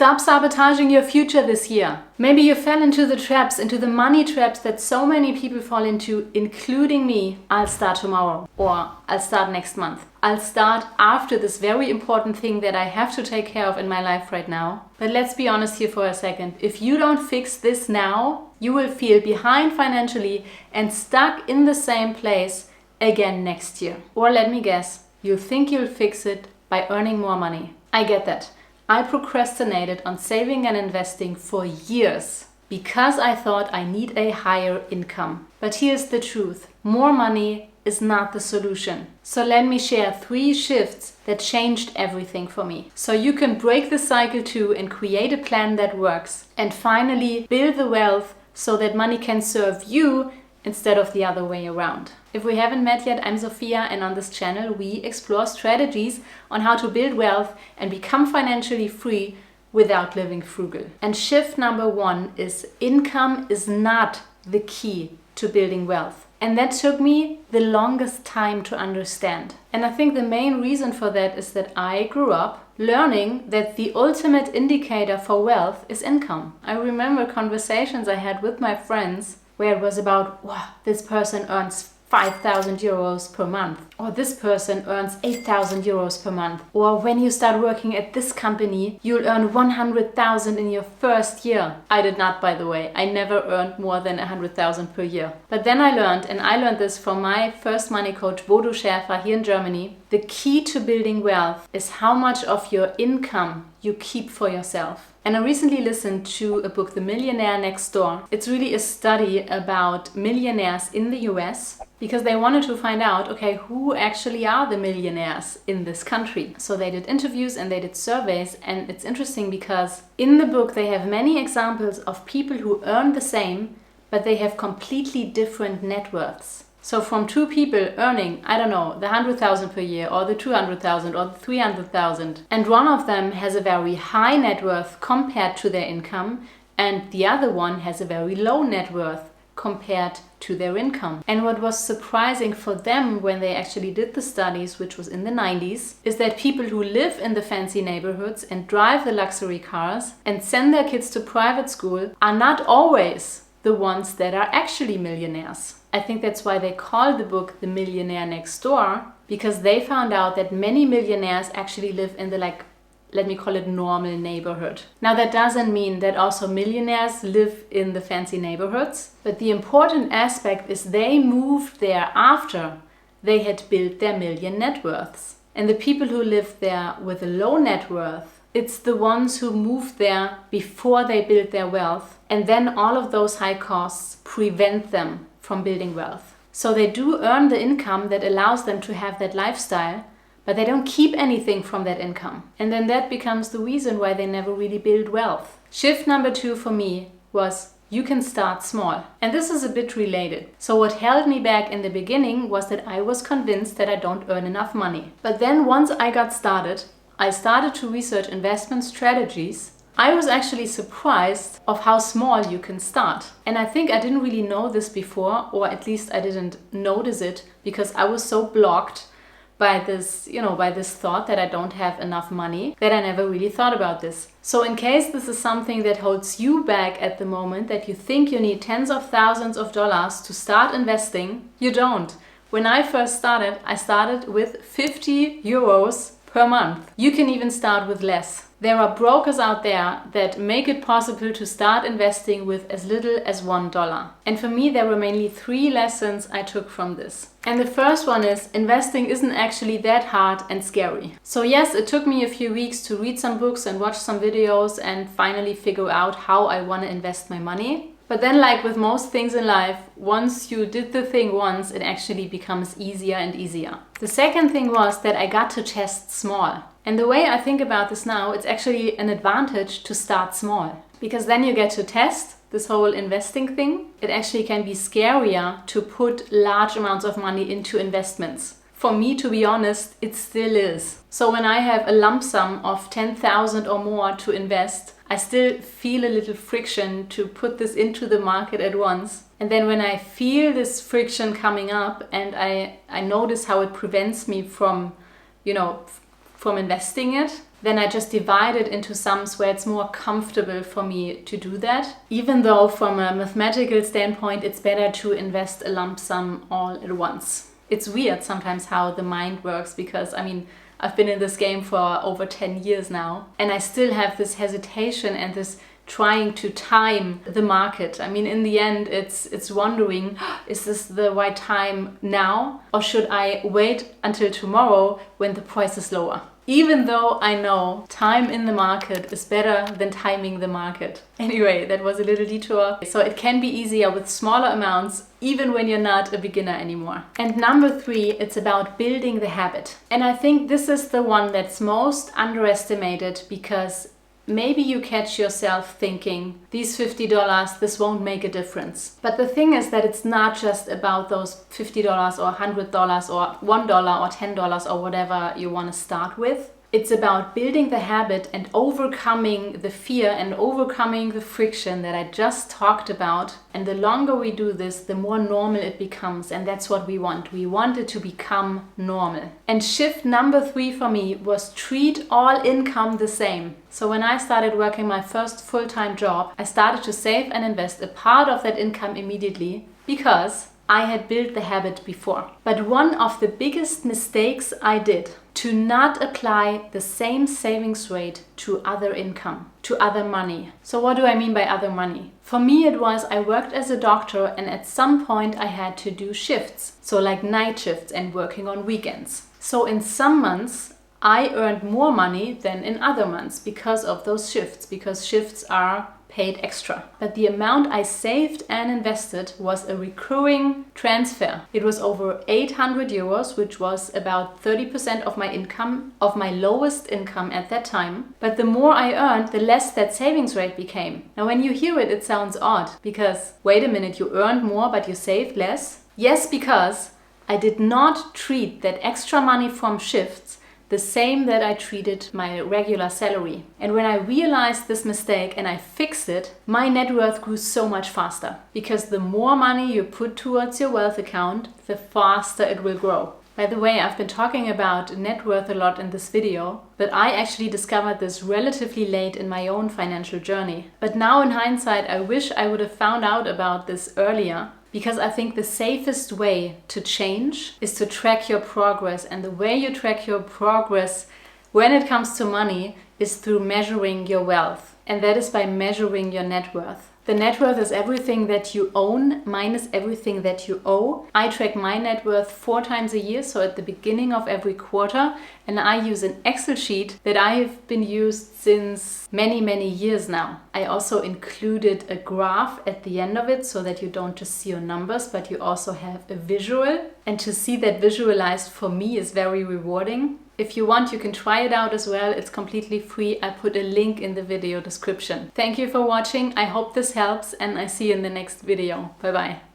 Stop sabotaging your future this year. Maybe you fell into the traps, into the money traps that so many people fall into, including me. I'll start tomorrow, or I'll start next month. I'll start after this very important thing that I have to take care of in my life right now. But let's be honest here for a second. If you don't fix this now, you will feel behind financially and stuck in the same place again next year. Or let me guess, you think you'll fix it by earning more money. I get that. I procrastinated on saving and investing for years because I thought I need a higher income. But here's the truth. More money is not the solution. So let me share 3 shifts that changed everything for me. So you can break the cycle too and create a plan that works. And finally build the wealth so that money can serve you instead of the other way around. If we haven't met yet, I'm Sophia, and on this channel we explore strategies on how to build wealth and become financially free without living frugal. And shift number 1 is income is not the key to building wealth. And that took me the longest time to understand. And I think the main reason for that is that I grew up learning that the ultimate indicator for wealth is income. I remember conversations I had with my friends where it was about, wow, this person earns 5,000 euros per month, or this person earns 8,000 euros per month, or when you start working at this company, you'll earn 100,000 in your first year. I did not, by the way. I never earned more than 100,000 per year. But then I learned this from my first money coach, Bodo Schäfer, here in Germany. The key to building wealth is how much of your income you keep for yourself. And I recently listened to a book, The Millionaire Next Door. It's really a study about millionaires in the US because they wanted to find out, okay, who actually are the millionaires in this country? So they did interviews and they did surveys, and it's interesting because in the book they have many examples of people who earn the same, but they have completely different net worths. So from 2 people earning, I don't know, the 100,000 per year or the 200,000 or the 300,000, and one of them has a very high net worth compared to their income, and the other one has a very low net worth compared to their income. And what was surprising for them when they actually did the studies, which was in the 90s, is that people who live in the fancy neighborhoods and drive the luxury cars and send their kids to private school are not always the ones that are actually millionaires. I think that's why they call the book The Millionaire Next Door, because they found out that many millionaires actually live in the, let me call it, normal neighborhood. Now that doesn't mean that also millionaires live in the fancy neighborhoods, but the important aspect is they moved there after they had built their million net worths. And the people who live there with a low net worth, it's the ones who moved there before they built their wealth, and then all of those high costs prevent them from building wealth. So they do earn the income that allows them to have that lifestyle, but they don't keep anything from that income. And then that becomes the reason why they never really build wealth. Shift number 2 for me was you can start small. And this is a bit related. So what held me back in the beginning was that I was convinced that I don't earn enough money. But then once I got started, I started to research investment strategies. I was actually surprised of how small you can start. And I think I didn't really know this before, or at least I didn't notice it because I was so blocked by this, by this thought that I don't have enough money, that I never really thought about this. So in case this is something that holds you back at the moment, that you think you need tens of thousands of dollars to start investing, you don't. When I first started, I started with 50 euros per month. You can even start with less. There are brokers out there that make it possible to start investing with as little as $1. And for me, there were mainly 3 lessons I took from this. And the first one is investing isn't actually that hard and scary. So yes, it took me a few weeks to read some books and watch some videos and finally figure out how I want to invest my money. But then, like with most things in life, once you did the thing once, it actually becomes easier and easier. The second thing was that I got to test small. And the way I think about this now, it's actually an advantage to start small. Because then you get to test this whole investing thing. It actually can be scarier to put large amounts of money into investments. For me, to be honest, it still is. So when I have a lump sum of 10,000 or more to invest, I still feel a little friction to put this into the market at once. And then when I feel this friction coming up and I notice how it prevents me from, from investing it, then I just divide it into sums where it's more comfortable for me to do that. Even though from a mathematical standpoint, it's better to invest a lump sum all at once. It's weird sometimes how the mind works, because I mean, I've been in this game for over 10 years now, and I still have this hesitation and this trying to time the market. I mean, in the end, it's wondering, is this the right time now, or should I wait until tomorrow when the price is lower? Even though I know time in the market is better than timing the market. Anyway, that was a little detour. So it can be easier with smaller amounts, even when you're not a beginner anymore. And number 3, it's about building the habit. And I think this is the one that's most underestimated, because maybe you catch yourself thinking, these $50, this won't make a difference. But the thing is that it's not just about those $50 or $100 or $1 or $10 or whatever you want to start with. It's about building the habit and overcoming the fear and overcoming the friction that I just talked about. And the longer we do this, the more normal it becomes. And that's what we want. We want it to become normal. And shift number 3 for me was treat all income the same. So when I started working my first full-time job, I started to save and invest a part of that income immediately, because I had built the habit before. But one of the biggest mistakes I did, to not apply the same savings rate to other income, to other money. So what do I mean by other money? For me it was, I worked as a doctor, and at some point I had to do shifts. So like night shifts and working on weekends. So in some months I earned more money than in other months because of those shifts, because shifts are paid extra. But the amount I saved and invested was a recurring transfer. It was over 800 euros, which was about 30% of my income, of my lowest income at that time. But the more I earned, the less that savings rate became. Now when you hear it, it sounds odd, because wait a minute, you earned more but you saved less? Yes, because I did not treat that extra money from shifts the same that I treated my regular salary. And when I realized this mistake and I fixed it, my net worth grew so much faster. Because the more money you put towards your wealth account, the faster it will grow. By the way, I've been talking about net worth a lot in this video, but I actually discovered this relatively late in my own financial journey. But now in hindsight, I wish I would have found out about this earlier, because I think the safest way to change is to track your progress. And the way you track your progress when it comes to money is through measuring your wealth. And that is by measuring your net worth. The net worth is everything that you own minus everything that you owe. I track my net worth 4 times a year, so at the beginning of every quarter, and I use an Excel sheet that I've been used since many years now. I also included a graph at the end of it so that you don't just see your numbers, but you also have a visual. And to see that visualized for me is very rewarding. If you want, you can try it out as well. It's completely free. I put a link in the video description. Thank you for watching. I hope this helps, and I see you in the next video. Bye bye.